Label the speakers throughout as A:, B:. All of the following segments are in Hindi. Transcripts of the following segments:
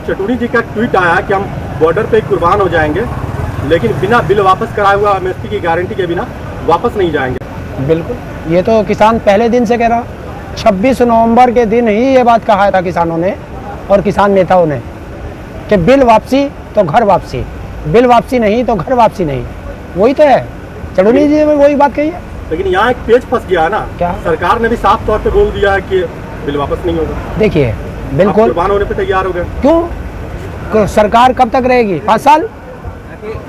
A: चटूनी जी का ट्वीट आया कि हम बॉर्डर पे कुर्बान हो जाएंगे, लेकिन बिना बिल वापस कराए हुआ एमएसपी की गारंटी के बिना वापस नहीं जाएंगे।
B: बिल्कुल, ये तो किसान पहले दिन से कह रहा। 26 नवंबर के दिन ही ये बात कहा था किसानों ने और किसान नेताओं ने कि बिल वापसी तो घर वापसी, बिल वापसी नहीं तो घर वापसी नहीं। वही तो है, चटूनी जी ने वही बात कही है।
A: लेकिन यहाँ एक पेज फंस गया है ना,
B: क्या?
A: सरकार ने भी साफ तौर पे बोल दिया है कि बिल वापस नहीं होगा।
B: देखिए बिल्कुल,
A: कुर्बान होने पे तैयार हो गए।
B: क्यों? सरकार कब तक रहेगी? 5 साल?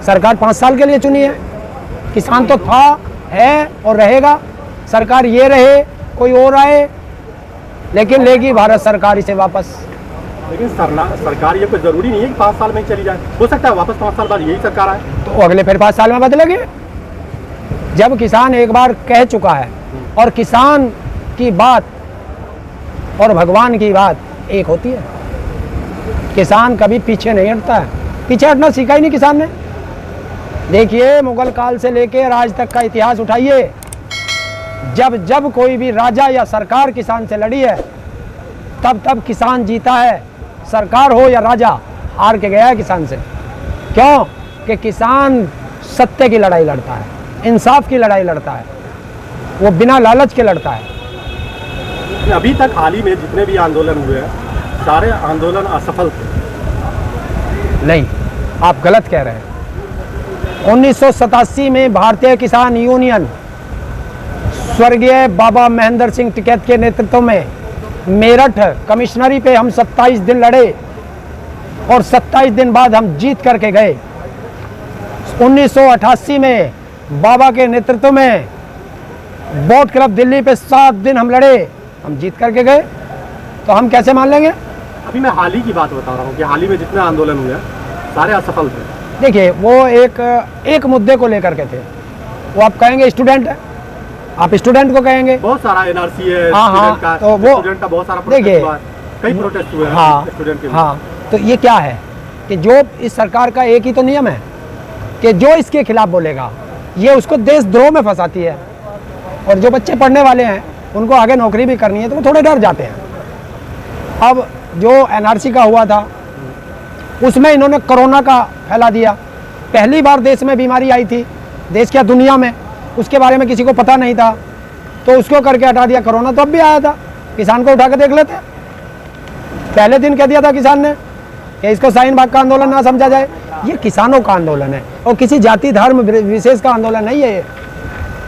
B: सरकार 5 साल के लिए चुनी है। किसान तो था, है और रहेगा। सरकार ये रहे, कोई और आए, लेकिन लेगी भारत सरकार इसे वापस।
A: लेकिन सरकार ये कोई जरूरी नहीं है कि 5 साल में ही चली जाए, हो सकता है वापस 5 साल बाद यही सरकार आए
B: तो अगले फिर 5 साल में बदलेंगे। जब किसान एक बार कह चुका है, और किसान की बात और भगवान की बात एक होती है। किसान कभी पीछे नहीं हटता है, पीछे हटना सीखा ही नहीं किसान ने। देखिए मुगल काल से लेकर आज तक का इतिहास उठाइए, जब जब कोई भी राजा या सरकार किसान से लड़ी है तब तब किसान जीता है। सरकार हो या राजा, हार के गया है किसान से। क्यों? कि किसान सत्य की लड़ाई लड़ता है, इंसाफ की लड़ाई लड़ता है, वो बिना लालच के लड़ता है।
A: अभी तक हाल ही में जितने भी आंदोलन हुए हैं सारे आंदोलन असफल थे।
B: नहीं, आप गलत कह रहे हैं। 1987 में भारतीय किसान यूनियन स्वर्गीय बाबा महेंद्र सिंह टिकैत के नेतृत्व में मेरठ कमिश्नरी पे हम 27 दिन लड़े और 27 दिन बाद हम जीत करके गए। 1988 में बाबा के नेतृत्व में बोट क्लब दिल्ली पे 7 दिन हम लड़े, हम जीत करके गए। तो हम कैसे मान लेंगे?
A: अभी मैं हाल ही की बात बता रहा हूँ कि हाल ही में जितने आंदोलन हुए सारे असफल थे।
B: देखिए वो एक मुद्दे को लेकर के थे। वो आप कहेंगे स्टूडेंट है, आप स्टूडेंट को कहेंगे।
A: बहुत सारा एनआरसी है,
B: हाँ,
A: का,
B: तो वो
A: स्टूडेंट का बहुत सारा प्रोटेस्ट हुआ है, कई प्रोटेस्ट हुए हैं।
B: हाँ,
A: स्टूडेंट के।
B: हाँ, तो ये क्या है कि जो इस सरकार का एक ही तो नियम है कि जो इसके खिलाफ बोलेगा ये उसको देशद्रोह में फंसाती है। और जो बच्चे पढ़ने वाले हैं उनको आगे नौकरी भी करनी है तो वो थोड़े डर जाते हैं। अब जो एनआरसी का हुआ था उसमें इन्होंने कोरोना का फैला दिया। पहली बार देश में बीमारी आई थी, देश क्या दुनिया में, उसके बारे में किसी को पता नहीं था, तो उसको करके हटा दिया। कोरोना तो अब भी आया था, किसान को उठा के देख लेते। पहले दिन कह दिया था किसान ने कि इसको शाहीन बाग का आंदोलन ना समझा जाए। ये किसानों का आंदोलन है और किसी जाति धर्म विशेष का आंदोलन नहीं है।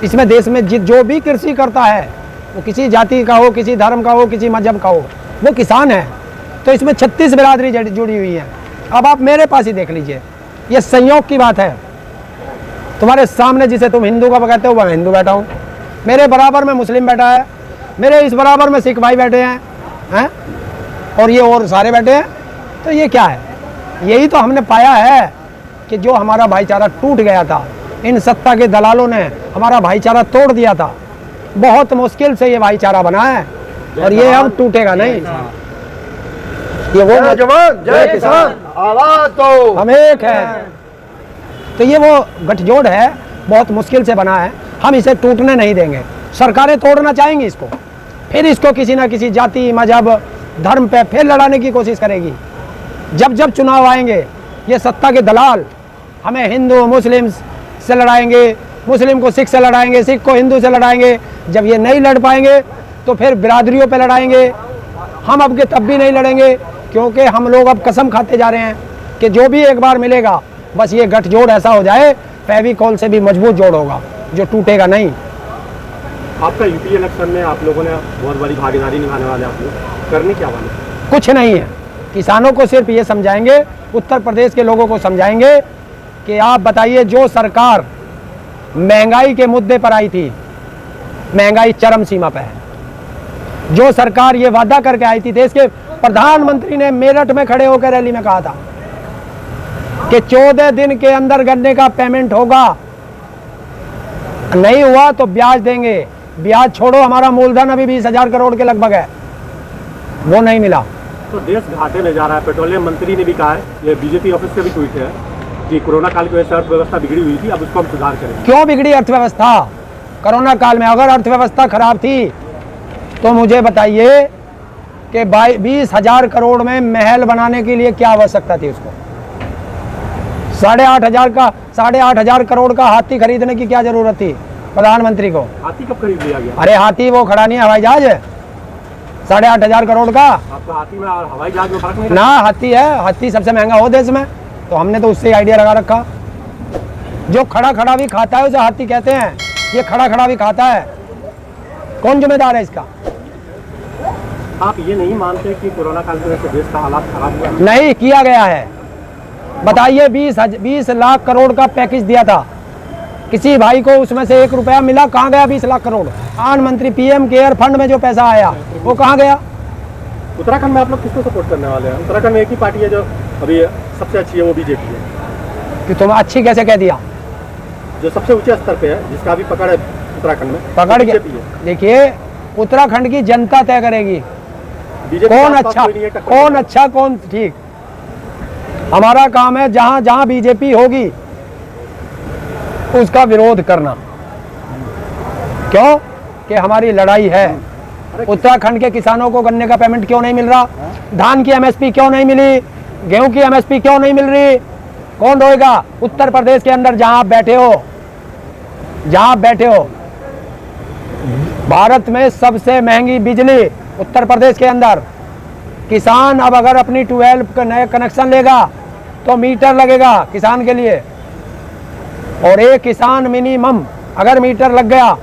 B: इसमें देश में जो भी कृषि करता है वो किसी जाति का हो, किसी धर्म का हो, किसी मजहब का हो, वो किसान है। तो इसमें 36 बिरादरी जुड़ी हुई है। अब आप मेरे पास ही देख लीजिए, ये संयोग की बात है। तुम्हारे सामने जिसे तुम हिंदू का कहते हो वह हिंदू बैठा हूँ, मेरे बराबर में मुस्लिम बैठा है, मेरे इस बराबर में सिख भाई बैठे हैं, और ये और सारे बैठे हैं। तो ये क्या है? यही तो हमने पाया है कि जो हमारा भाईचारा टूट गया था, इन सत्ता के दलालों ने हमारा भाईचारा तोड़ दिया था। बहुत मुश्किल से ये भाईचारा बना है और ये अब टूटेगा नहीं। ये वो
C: जय जवान जय किसान, आवाज दो,
B: हम एक है। तो ये वो गठजोड़ है, बहुत मुश्किल से बना है, हम इसे टूटने नहीं देंगे। सरकारें तोड़ना चाहेंगी इसको, फिर इसको किसी ना किसी जाति मजहब धर्म पे फिर लड़ाने की कोशिश करेगी। जब जब चुनाव आएंगे ये सत्ता के दलाल हमें हिंदू मुस्लिम से लड़ाएंगे, मुस्लिम को सिख से लड़ाएंगे, सिख को हिंदू से लड़ाएंगे। जब ये नहीं लड़ पाएंगे तो फिर बिरादरियों पे लड़ाएंगे। हम अब के तब भी नहीं लड़ेंगे, क्योंकि हम लोग अब कसम खाते जा रहे हैं कि जो भी एक बार मिलेगा बस ये गठजोड़ ऐसा हो जाए, फेविकॉल से भी मजबूत जोड़ होगा जो टूटेगा नहीं।
A: आपका यूपी इलेक्शन में आप लोगों ने बहुत बड़ी भागीदारी निभाने वाले, आप लोग करने क्या वाले?
B: कुछ नहीं है, किसानों को सिर्फ ये समझाएंगे, उत्तर प्रदेश के लोगों को समझाएंगे कि आप बताइए, जो सरकार महंगाई के मुद्दे पर आई थी, महंगाई चरम सीमा पर है। जो सरकार ये वादा करके आई थी, देश के प्रधानमंत्री ने मेरठ में खड़े होकर रैली में कहा था कि 14 दिन के अंदर गन्ने का पेमेंट होगा, नहीं हुआ तो ब्याज देंगे। ब्याज छोड़ो, हमारा मूलधन अभी 20,000 करोड़ के लगभग है, वो नहीं मिला।
A: तो देश घाटे में जा रहा है। पेट्रोलियम मंत्री ने भी कहा है, ये बीजेपी ऑफिस से भी ट्वीट है कि कोरोना काल की वजह से अर्थव्यवस्था बिगड़ी हुई थी, अब उसको हम सुधार करेंगे।
B: क्यों बिगड़ी कि 20,000 करोड़ में महल बनाने के लिए क्या आवश्यकता थी उसको? 8,500 करोड़ का हाथी खरीदने की क्या जरूरत थी प्रधानमंत्री को?
A: हाथी कब खरीद लिया गया?
B: अरे हाथी वो खड़ा नहीं है, हवाई जहाज है 8,500 करोड़ का।
A: आपका हाथी में और हवाई जहाज में फर्क नहीं
B: ना हाथी है, हाथी सबसे महंगा हो देश में, तो हमने तो उससे आइडिया लगा रखा। जो खड़ा खड़ा भी खाता है उसे हाथी कहते हैं, ये खड़ा खड़ा भी खाता है। कौन जिम्मेदार है इसका?
A: आप ये नहीं मानते कि कोरोना काल की वजह से देश का हालात खराब हुआ?
B: नहीं किया गया है। बताइए 20 लाख करोड़ का पैकेज दिया था, किसी भाई को उसमें से 1 रुपया मिला? कहाँ गया 20 लाख करोड़? प्रधानमंत्री पीएम केयर फंड में जो पैसा आया वो कहाँ गया?
A: उत्तराखंड में आप लोग किसको सपोर्ट करने वाले हैं? उत्तराखंड में एक ही पार्टी है जो अभी सबसे अच्छी है, वो बीजेपी है।
B: कि तुम अच्छी कैसे कह दिया?
A: जो सबसे ऊंचे स्तर पे है, जिसका भी पकड़ है उत्तराखंड में,
B: पकड़ के
A: बीजेपी है।
B: देखिए उत्तराखंड की जनता तय करेगी
A: बीजेपी
B: कौन
A: के आसपास
B: अच्छा
A: कोई नहीं है टक्कर
B: कौन
A: देने
B: अच्छा कौन ठीक। हमारा काम है जहां जहां बीजेपी होगी उसका विरोध करना। क्यों? कि हमारी लड़ाई है। उत्तराखंड के किसानों को गन्ने का पेमेंट क्यों नहीं मिल रहा? धान की एमएसपी क्यों नहीं मिली? गेहूं की एमएसपी क्यों नहीं मिल रही? कौन रोएगा? उत्तर प्रदेश के अंदर जहां आप बैठे हो, भारत में सबसे महंगी बिजली उत्तर प्रदेश के अंदर। किसान अब अगर अपनी 12 का नया कनेक्शन लेगा तो मीटर लगेगा किसान के लिए, और एक किसान मिनिमम अगर मीटर लग गया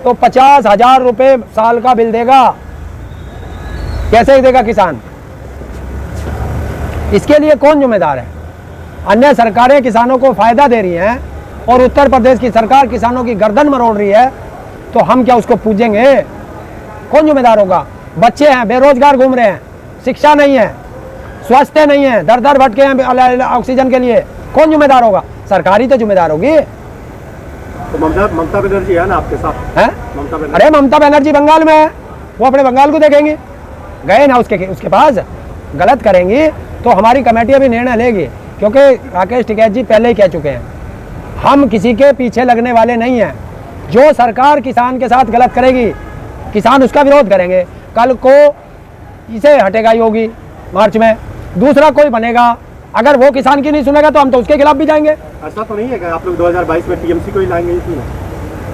B: तो 50,000 रुपये साल का बिल देगा। कैसे ही देगा किसान? इसके लिए कौन जिम्मेदार है? अन्य सरकारें किसानों को फायदा दे रही हैं और उत्तर प्रदेश की सरकार किसानों की गर्दन मरोड़ रही है, तो हम क्या उसको पूजेंगे? कौन जिम्मेदार होगा? बच्चे हैं बेरोजगार घूम रहे हैं, शिक्षा नहीं है, स्वास्थ्य नहीं है, दर दर भटके हैं ऑक्सीजन के लिए, कौन जिम्मेदार होगा? सरकार ही तो जिम्मेदार होगी।
A: तो ममता बनर्जी है ना आपके साथ?
B: है?
A: ममता बनर्जी।
B: अरे ममता बनर्जी बंगाल में है, वो अपने बंगाल को देखेंगे। गए ना उसके पास, गलत करेंगी तो हमारी कमेटी अभी निर्णय लेगी, क्योंकि राकेश टिकैत जी पहले ही कह चुके हैं हम किसी के पीछे लगने वाले नहीं हैं। जो सरकार किसान के साथ गलत करेगी किसान उसका विरोध करेंगे। कल को इसे हटेगा योगी मार्च में, दूसरा कोई बनेगा, अगर वो किसान की नहीं सुनेगा तो हम तो उसके खिलाफ भी जाएंगे।
A: ऐसा तो नहीं है कि आप लोग 2022 में टीएमसी को ही लाएंगे?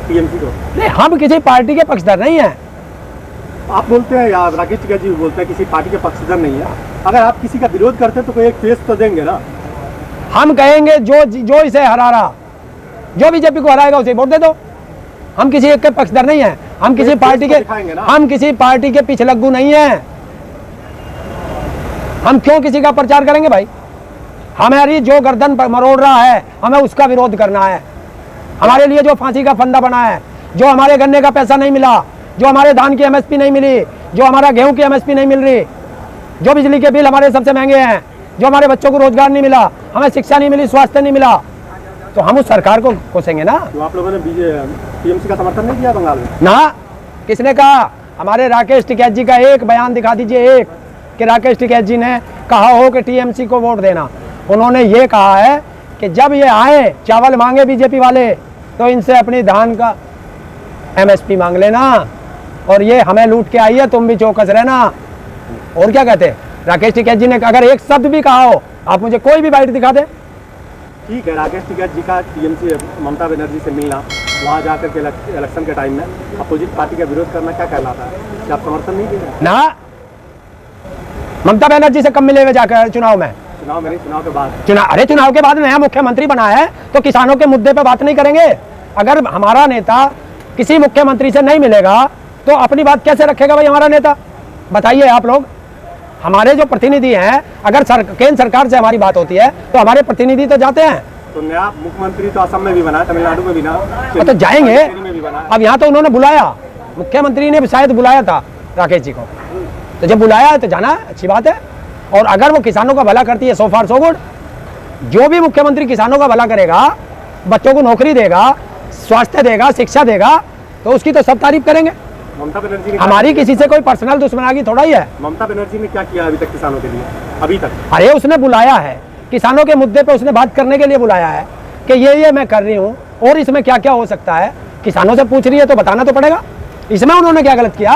A: टीएमसी को
B: नहीं, हम किसी पार्टी के पक्षधर नहीं है।
A: आप बोलते हैं, या राकेश टिकैत जी बोलते हैं किसी पार्टी के पक्षधर नहीं है। अगर आप किसी का विरोध करते हैं तो कोई एक फेस तो देंगे ना।
B: हम कहेंगे जो इसे हरा रहा, जो बीजेपी को हराएगा उसे वोट दे दो। हम किसी एक के पक्षधर नहीं है, हम किसी पार्टी के पिछलग्गू नहीं है। हम क्यों किसी का प्रचार करेंगे भाई? हमारी जो गर्दन मरोड़ रहा है हमें उसका विरोध करना है। हमारे लिए जो फांसी का फंदा बना है, जो हमारे गन्ने का पैसा नहीं मिला, जो हमारे धान की एमएसपी नहीं मिली, जो हमारा गेहूं की एमएसपी नहीं मिल रही, जो बिजली के बिल हमारे सबसे महंगे हैं, जो हमारे बच्चों को रोजगार नहीं मिला, हमें शिक्षा नहीं मिली, स्वास्थ्य नहीं मिला, तो हम उस सरकार को कोसेंगे ना।
A: तो आप लोगों ने टीएमसी का समर्थन नहीं किया बंगाल में?
B: ना, किसने कहा? हमारे राकेश टिकैत जी का एक बयान दिखा दीजिए, एक कि राकेश टिकैत जी ने कहा हो कि टीएमसी को वोट देना। उन्होंने ये कहा है कि जब ये आए चावल मांगे बीजेपी वाले तो इनसे अपनी धान का एमएसपी मांग लेना, और ये हमें लूट के आई है, तुम भी चौकस रहना। और क्या कहते? राकेश टिकैत जी ने अगर एक शब्द भी कहा हो, आप मुझे कोई भी बाइट दिखा दे।
A: ठीक है, राकेश टिकैत जी का टीएमसी ममता बनर्जी से मिलना, वहाँ जाकर के इलेक्शन के टाइम में अपोजिट पार्टी का विरोध करना क्या कहलाता है? क्या आप समर्थन नहीं दे रहे?
B: ना, ममता बनर्जी से कब मिले हुए जाकर चुनाव में?
A: चुनाव के बाद।
B: चुनाव के बाद नया मुख्यमंत्री बना है तो किसानों के मुद्दे पे बात नहीं करेंगे? अगर हमारा नेता किसी मुख्यमंत्री से नहीं मिलेगा तो अपनी बात कैसे रखेगा भाई हमारा नेता? बताइए आप लोग। हमारे जो प्रतिनिधि हैं, अगर केंद्र सरकार से हमारी बात होती है तो हमारे प्रतिनिधि तो जाते हैं।
A: तो नया मुख्यमंत्री तो असम में भी बना, तमिलनाडु में भी ना,
B: तो जाएंगे।
A: बना।
B: अब यहाँ तो उन्होंने बुलाया, मुख्यमंत्री ने शायद बुलाया था राकेश जी को, तो जब बुलाया है तो जाना अच्छी बात है। और अगर वो किसानों का भला करती है, सो फार सो गुड। जो भी मुख्यमंत्री किसानों का भला करेगा, बच्चों को नौकरी देगा, स्वास्थ्य देगा, शिक्षा देगा, तो उसकी तो सब तारीफ करेंगे।
A: ममता बनर्जी ने
B: हमारी किसी से कोई पर्सनल दुश्मनागी थोड़ा ही है।
A: ममता बनर्जी ने क्या किया अभी तक किसानों के लिए? अभी तक
B: अरे उसने बुलाया है, किसानों के मुद्दे पे उसने बात करने के लिए बुलाया है कि ये मैं कर रही हूँ और इसमें क्या क्या हो सकता है। किसानों से पूछ रही है तो बताना तो पड़ेगा। इसमें उन्होंने क्या गलत किया?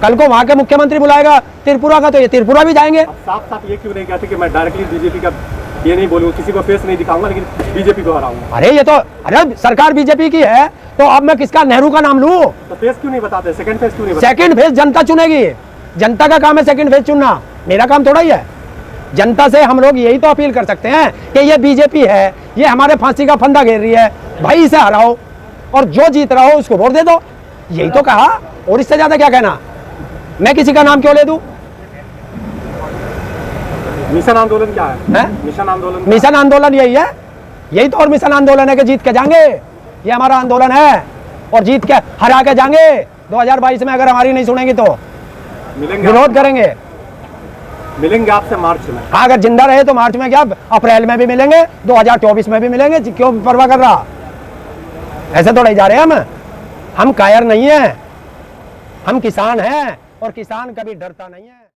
B: कल को वहाँ के मुख्यमंत्री बुलाएगा त्रिपुरा का, तो ये त्रिपुरा भी जाएंगे।
A: अब साफ साफ ये क्यों नहीं कहते कि मैं डायरेक्टली बीजेपी का ये नहीं बोलूँ, किसी को फेस नहीं दिखाऊंगा, लेकिन बीजेपी को हराऊंगा?
B: अरे ये तो, अरे सरकार बीजेपी की है तो अब मैं किसका, नेहरू का नाम लूं?
A: तो फेस क्यों नहीं बताते, सेकंड फेस क्यों नहीं बताते?
B: सेकंड फेज जनता चुनेगी, जनता का काम है सेकंड फेज चुनना, मेरा काम थोड़ा ही है। जनता से हम लोग यही तो अपील कर सकते हैं कि ये बीजेपी है, ये हमारे फांसी का फंदा घेर रही है, भाई इसे हराओ और जो जीत रहा हो उसको वोट दे दो, यही तो कहा, और इससे ज्यादा क्या कहना? मैं किसी का नाम क्यों ले दूं?
A: मिशन आंदोलन क्या है?
B: हैं?
A: मिशन आंदोलन
B: मिशन आंदोलन यही है, यही तो और मिशन आंदोलन है कि जीत के जाएंगे, ये हमारा आंदोलन है और जीत के हरा के जाएंगे। 2022 में अगर हमारी नहीं सुनेंगे तो
A: मिलेंगे,
B: विरोध करेंगे।
A: मिलेंगे आपसे मार्च में।
B: हाँ, अगर जिंदा रहे तो मार्च में क्या, अप्रैल में भी मिलेंगे, 2024 में भी मिलेंगे, क्यों परवाह कर रहा? ऐसे तो नहीं जा रहे हम कायर नहीं है, हम किसान हैं और किसान कभी डरता नहीं है।